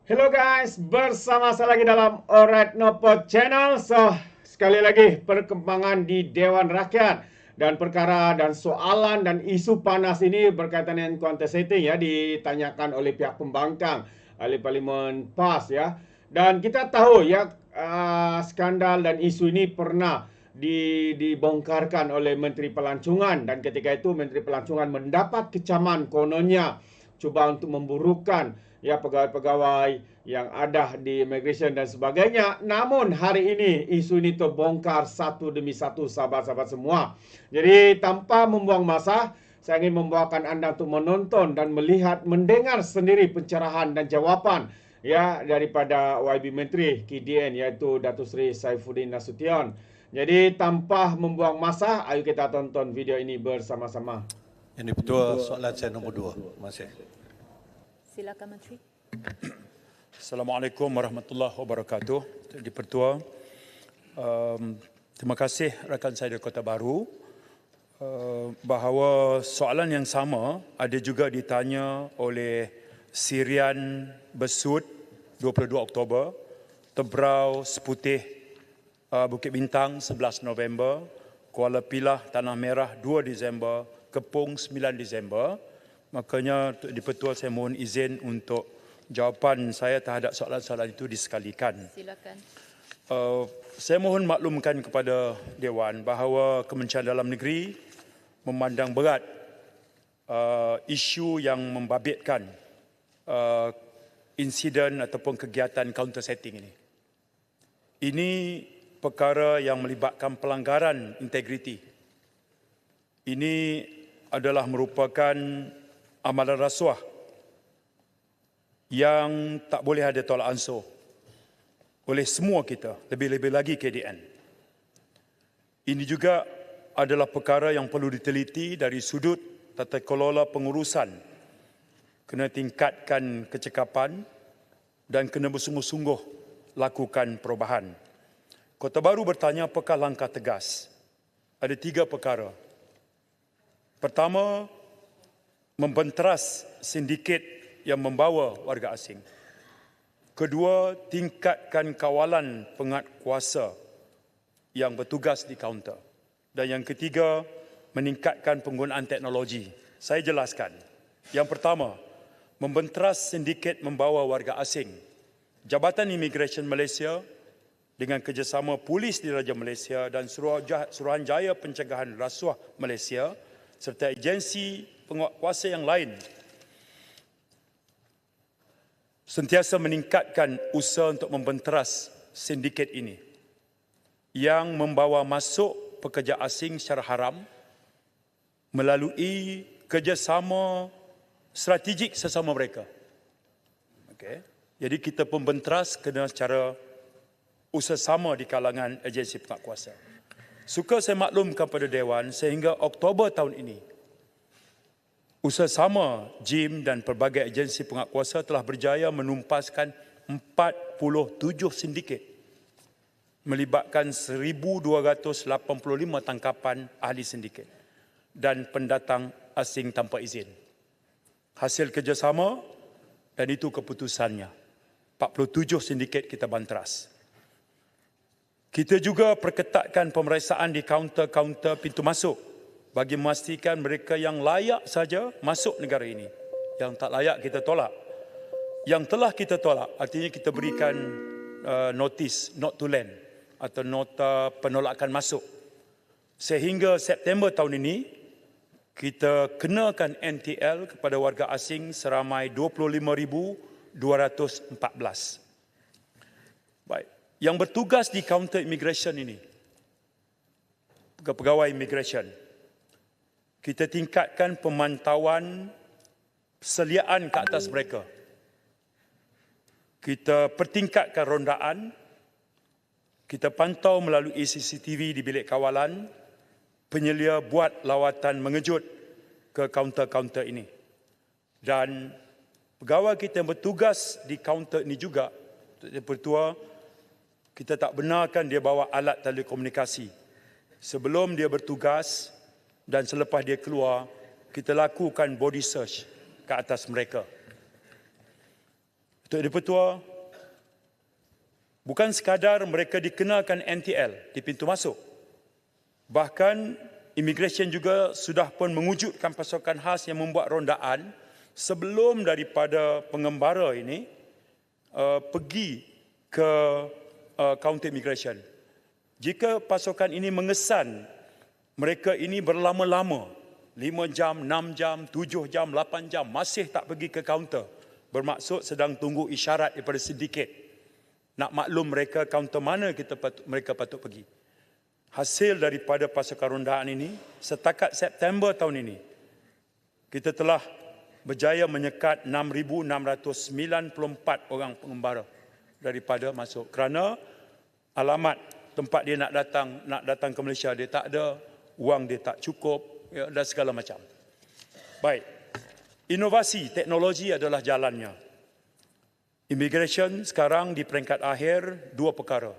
Hello guys, bersama saya lagi dalam Alright Nopo Channel. Sekali lagi perkembangan di Dewan Rakyat dan perkara dan soalan dan isu panas ini berkaitan dengan contest setting ya, ditanyakan oleh pihak pembangkang, ahli Parlimen PAS ya. Dan kita tahu ya, skandal dan isu ini pernah dibongkarkan oleh Menteri Pelancongan, dan ketika itu Menteri Pelancongan mendapat kecaman kononnya cuba untuk memburukkan ya pegawai-pegawai yang ada di immigration dan sebagainya. Namun hari ini isu ini terbongkar satu demi satu, sahabat-sahabat semua. Jadi tanpa membuang masa, saya ingin membawakan Anda untuk menonton dan melihat, mendengar sendiri pencerahan dan jawapan ya daripada YB Menteri KDN, iaitu Datuk Seri Saifuddin Nasution. Jadi tanpa membuang masa, ayo kita tonton video ini bersama-sama. Yang Betul soalan saya nombor 2. Terima kasih. Silakan Menteri. Assalamualaikum warahmatullahi wabarakatuh. Di Pertua, terima kasih rakan saya dari Kota Baru bahawa soalan yang sama ada juga ditanya oleh Sirian Besut 22 Oktober, Tebrau Seputih Bukit Bintang 11 November, Kuala Pilah Tanah Merah 2 Disember, Kepung 9 Disember. Makanya di Pertua saya mohon izin untuk jawapan saya terhadap soalan-soalan itu disekalikan. Silakan. Saya mohon maklumkan kepada Dewan bahawa Kementerian Dalam Negeri memandang berat isu yang membabitkan insiden ataupun kegiatan counter setting ini. Ini perkara yang melibatkan pelanggaran integriti. Ini adalah merupakan amalan rasuah yang tak boleh ada tolak ansur oleh semua kita, lebih-lebih lagi KDN. Ini juga adalah perkara yang perlu diteliti dari sudut tata kelola pengurusan. Kena tingkatkan kecekapan dan kena bersungguh-sungguh lakukan perubahan. Kota Baru bertanya apakah langkah tegas. Ada 3 perkara. Pertama, membenteras sindiket yang membawa warga asing. Kedua, tingkatkan kawalan penguatkuasa yang bertugas di kaunter. Dan yang ketiga, meningkatkan penggunaan teknologi. Saya jelaskan. Yang pertama, membenteras sindiket membawa warga asing. Jabatan Imigresen Malaysia dengan kerjasama Polis Diraja Malaysia dan Suruhanjaya Pencegahan Rasuah Malaysia serta agensi penguatkuasa yang lain sentiasa meningkatkan usaha untuk membenteras sindiket ini yang membawa masuk pekerja asing secara haram melalui kerjasama strategik sesama mereka. Okay. Jadi kita pembenteras kena secara usaha sama di kalangan agensi penguatkuasa. Suka saya maklumkan pada Dewan sehingga Oktober tahun ini, usaha sama JIM dan pelbagai agensi penguatkuasa telah berjaya menumpaskan 47 sindiket melibatkan 1,285 tangkapan ahli sindiket dan pendatang asing tanpa izin. Hasil kerjasama dan itu keputusannya. 47 sindiket kita banteras. Kita juga perketatkan pemeriksaan di kaunter-kaunter pintu masuk bagi memastikan mereka yang layak saja masuk negara ini. Yang tak layak kita tolak. Yang telah kita tolak, artinya kita berikan notice not to land atau nota penolakan masuk. Sehingga September tahun ini, kita kenakan NTL kepada warga asing seramai 25,214. Baik. Yang bertugas di kaunter immigration ini, pegawai immigration, kita tingkatkan pemantauan perseliaan ke atas mereka. Kita pertingkatkan rondaan, kita pantau melalui CCTV di bilik kawalan, penyelia buat lawatan mengejut ke kaunter-kaunter ini. Dan pegawai kita yang bertugas di kaunter ini juga, Pertua, kita tak benarkan dia bawa alat telekomunikasi. Sebelum dia bertugas dan selepas dia keluar, kita lakukan body search ke atas mereka. Datuk Di-Pertua, bukan sekadar mereka dikenalkan NTL di pintu masuk. Bahkan Immigration juga sudah pun mewujudkan pasukan khas yang membuat rondaan sebelum daripada pengembara ini pergi ke kaunter immigration. Jika pasukan ini mengesan mereka ini berlama-lama, 5 jam, 6 jam, 7 jam, 8 jam, masih tak pergi ke kaunter, bermaksud sedang tunggu isyarat daripada sedikit. Nak maklum mereka kaunter mana mereka patut pergi. Hasil daripada pasukan rondaan ini, setakat September tahun ini, kita telah berjaya menyekat 6,694 orang pengembara daripada masuk. Kerana alamat tempat dia nak datang ke Malaysia, dia tak ada, wang dia tak cukup, ya, dan segala macam. Baik, inovasi teknologi adalah jalannya. Immigration sekarang di peringkat akhir dua perkara.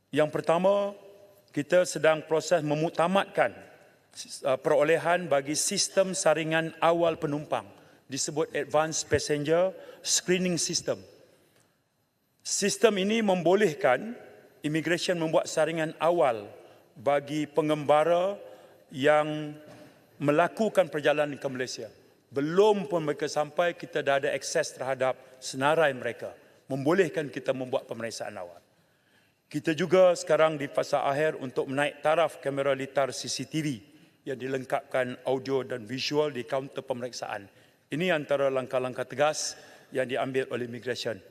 Yang pertama, kita sedang proses memuktamadkan perolehan bagi sistem saringan awal penumpang, disebut Advanced Passenger Screening System. Sistem ini membolehkan Immigration membuat saringan awal bagi pengembara yang melakukan perjalanan ke Malaysia. Belum pun mereka sampai, kita dah ada akses terhadap senarai mereka, membolehkan kita membuat pemeriksaan awal. Kita juga sekarang di fasa akhir untuk menaik taraf kamera litar CCTV yang dilengkapkan audio dan visual di kaunter pemeriksaan. Ini antara langkah-langkah tegas yang diambil oleh Immigration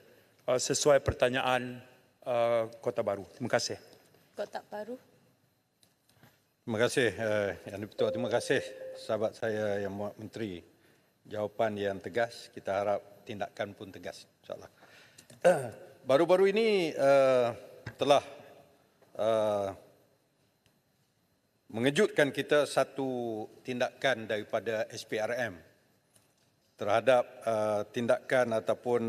sesuai pertanyaan Kota Baru. Terima kasih. Kotak Baru. Terima kasih Yang Di-Pertua. Terima kasih sahabat saya Yang Muhammad Menteri. Jawapan yang tegas, kita harap tindakan pun tegas, insyaAllah. Baru-baru ini telah mengejutkan kita satu tindakan daripada SPRM terhadap tindakan ataupun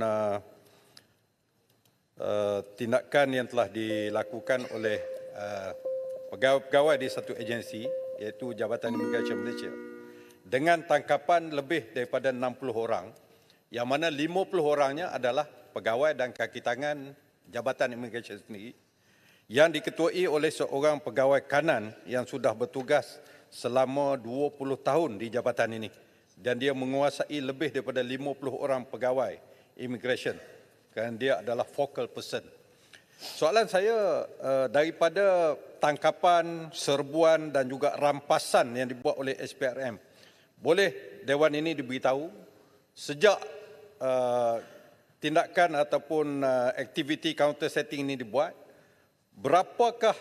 tindakan yang telah dilakukan oleh pegawai-pegawai di satu agensi, iaitu Jabatan Imigresen Malaysia, dengan tangkapan lebih daripada 60 orang, yang mana 50 orangnya adalah pegawai dan kaki tangan Jabatan Imigresen sendiri, yang diketuai oleh seorang pegawai kanan yang sudah bertugas selama 20 tahun di jabatan ini, dan dia menguasai lebih daripada 50 orang pegawai Immigration, kerana dia adalah focal person. Soalan saya, daripada tangkapan, serbuan dan juga rampasan yang dibuat oleh SPRM, boleh Dewan ini diberitahu sejak tindakan ataupun aktiviti counter setting ini dibuat, berapakah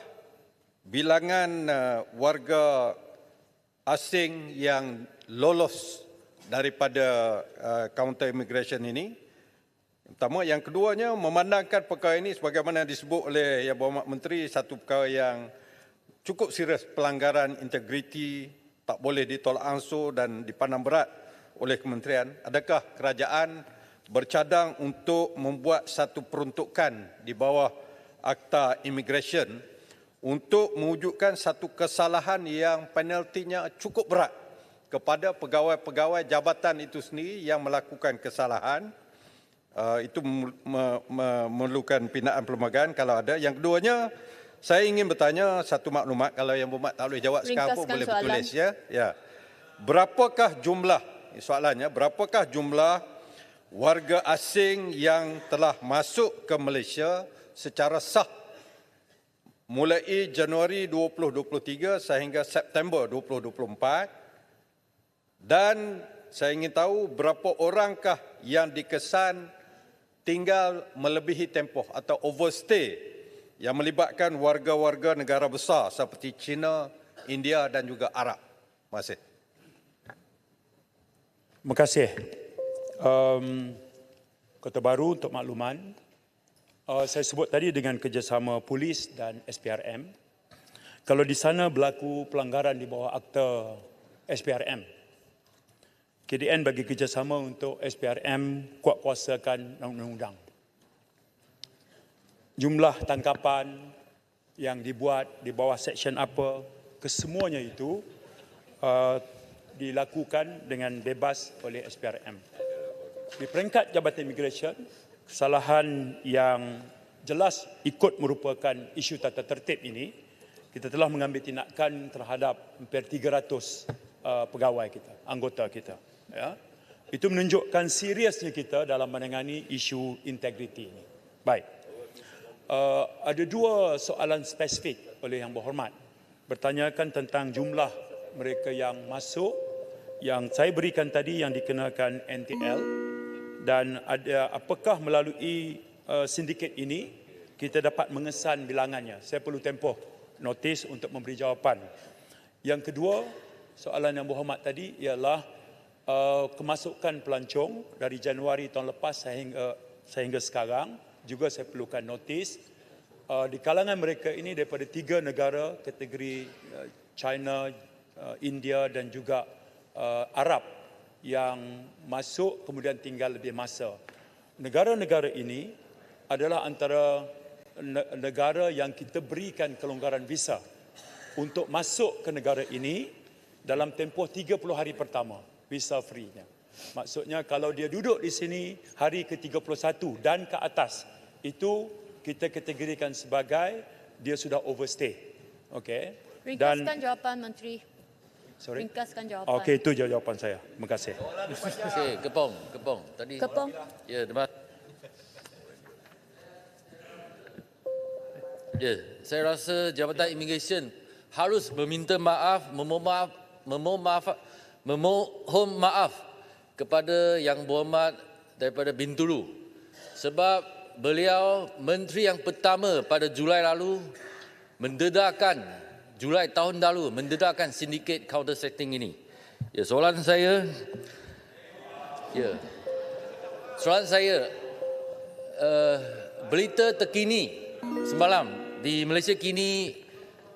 bilangan warga asing yang lolos daripada counter immigration ini? Pertama. Yang keduanya, memandangkan perkara ini sebagaimana disebut oleh Yang Berhormat Menteri, satu perkara yang cukup serius, pelanggaran integriti, tak boleh ditolak ansur dan dipandang berat oleh kementerian. Adakah kerajaan bercadang untuk membuat satu peruntukan di bawah Akta Immigration untuk mewujudkan satu kesalahan yang penaltinya cukup berat kepada pegawai-pegawai jabatan itu sendiri yang melakukan kesalahan? Itu memerlukan pindaan perlembagaan kalau ada. Yang keduanya, saya ingin bertanya satu maklumat, kalau Yang Berhormat tak boleh jawab sekarang pun boleh bertulis, ya. Ya. Berapakah jumlah, soalannya, berapakah jumlah warga asing yang telah masuk ke Malaysia secara sah mulai Januari 2023 sehingga September 2024, dan saya ingin tahu berapa orangkah yang dikesan tinggal melebihi tempoh atau overstay yang melibatkan warga-warga negara besar seperti China, India dan juga Arab. Terima kasih. Terima kasih. Kota Baru untuk makluman, saya sebut tadi dengan kerjasama polis dan SPRM. Kalau di sana berlaku pelanggaran di bawah akta SPRM, KDN bagi kerjasama untuk SPRM kuat-kuasakan undang-undang. Jumlah tangkapan yang dibuat di bawah seksyen apa, kesemuanya itu dilakukan dengan bebas oleh SPRM. Di peringkat Jabatan Immigration, kesalahan yang jelas ikut merupakan isu tata tertib ini, kita telah mengambil tindakan terhadap hampir 300 pegawai kita, anggota kita. Ya. Itu menunjukkan seriusnya kita dalam menangani isu integriti ini. Baik. Ada dua soalan spesifik oleh Yang Berhormat. Bertanyakan tentang jumlah mereka yang masuk, yang saya berikan tadi yang dikenakan NTL, dan ada apakah melalui sindiket ini kita dapat mengesan bilangannya. Saya perlu tempoh notis untuk memberi jawapan. Yang kedua, soalan Yang Berhormat tadi ialah kemasukan pelancong dari Januari tahun lepas sehingga sekarang, juga saya perlukan notis. Di kalangan mereka ini daripada 3 negara kategori China, India dan juga Arab yang masuk kemudian tinggal lebih masa. Negara-negara ini adalah antara negara yang kita berikan kelonggaran visa untuk masuk ke negara ini dalam tempoh 30 hari pertama, visa free-nya. Maksudnya kalau dia duduk di sini hari ke-31 dan ke atas, itu kita kategorikan sebagai dia sudah overstay. Okey. Ringkaskan jawapan Menteri. Sorry. Ringkaskan jawapan. Okey, itu jawapan saya. Terima kasih. Okey, Kepong. Tadi. Kepong. Ya, terima. Ya, saya rasa Jabatan Immigration harus meminta maaf, memohon maaf kepada Yang Berhormat daripada Bintulu, sebab beliau menteri yang pertama pada Julai lalu Julai tahun lalu mendedahkan sindiket counter setting ini. Ya, soalan saya berita terkini semalam di Malaysia kini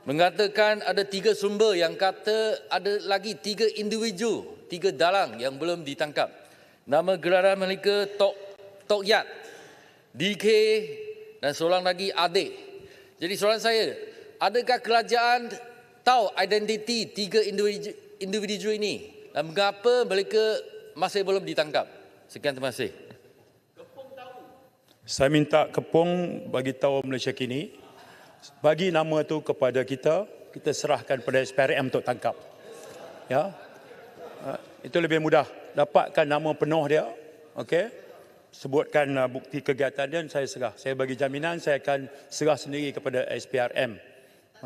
mengatakan ada 3 sumber yang kata ada lagi 3 individu, 3 dalang yang belum ditangkap. Nama gelaran mereka Tok Yat, DK dan seorang lagi Adik. Jadi soalan saya, adakah kerajaan tahu identiti 3 individu ini dan mengapa mereka masih belum ditangkap? Sekian, terima kasih. Saya minta Kepong bagi tahu Malaysia kini, bagi nama tu kepada kita serahkan pada SPRM untuk tangkap. Ya. Itu lebih mudah. Dapatkan nama penuh dia, okey. Sebutkan bukti kegiatan dia, saya serah. Saya bagi jaminan saya akan serah sendiri kepada SPRM.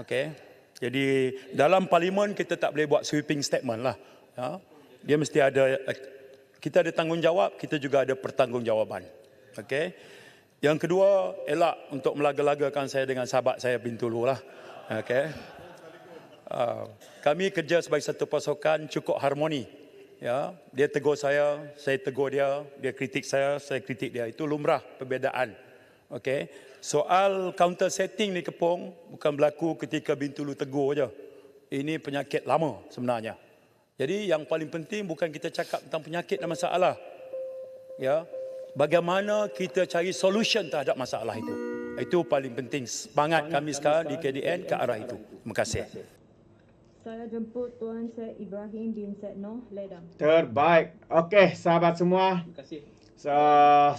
Okey. Jadi dalam parlimen kita tak boleh buat sweeping statement lah. Ya. Dia mesti ada, kita ada tanggungjawab, kita juga ada pertanggungjawaban. Okey. Yang kedua, elak untuk melaga-lagakan saya dengan sahabat saya Bintulu lah. Okey. Kami kerja sebagai satu pasukan cukup harmoni. Ya, dia tegur saya tegur dia, dia kritik saya kritik dia. Itu lumrah perbezaan. Okey. Soal counter setting ni Kepong bukan berlaku ketika Bintulu tegur je. Ini penyakit lama sebenarnya. Jadi yang paling penting bukan kita cakap tentang penyakit dan masalah. Ya. Bagaimana kita cari solution terhadap masalah itu. Itu paling penting. Semangat kami sekarang di KDN ke arah itu. Terima kasih. Saya jemput Tuan Syed Ibrahim bin Syed Noh Ledang. Terbaik. Okey, sahabat semua. Terima kasih.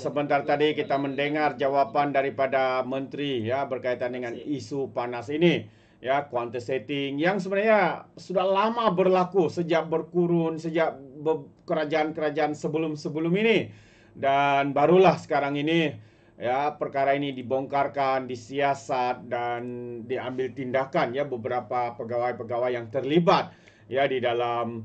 Sebentar tadi kita mendengar jawapan daripada Menteri ya berkaitan dengan isu panas ini. Ya, quantum setting yang sebenarnya sudah lama berlaku sejak berkurun, sejak kerajaan-kerajaan sebelum-sebelum ini. Dan barulah sekarang ini ya perkara ini dibongkarkan, disiasat dan diambil tindakan ya beberapa pegawai-pegawai yang terlibat ya di dalam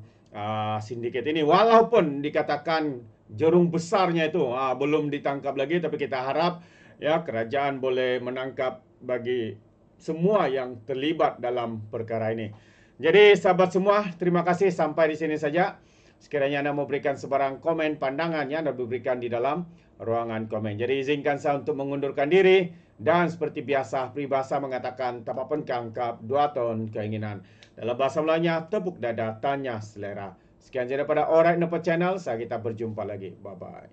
sindiket ini. Walaupun dikatakan jerung besarnya itu belum ditangkap lagi, tapi kita harap ya kerajaan boleh menangkap bagi semua yang terlibat dalam perkara ini. Jadi sahabat semua, terima kasih sampai di sini saja. Sekiranya anda mau berikan sebarang komen pandangannya, anda berikan di dalam ruangan komen. Jadi izinkan saya untuk mengundurkan diri dan seperti biasa peribahasa mengatakan tak apa kangkap 2 ton keinginan. Dalam bahasa Melayunya tepuk dada tanya selera. Sekian saja daripada Alright Napa Channel, kita berjumpa lagi. Bye bye.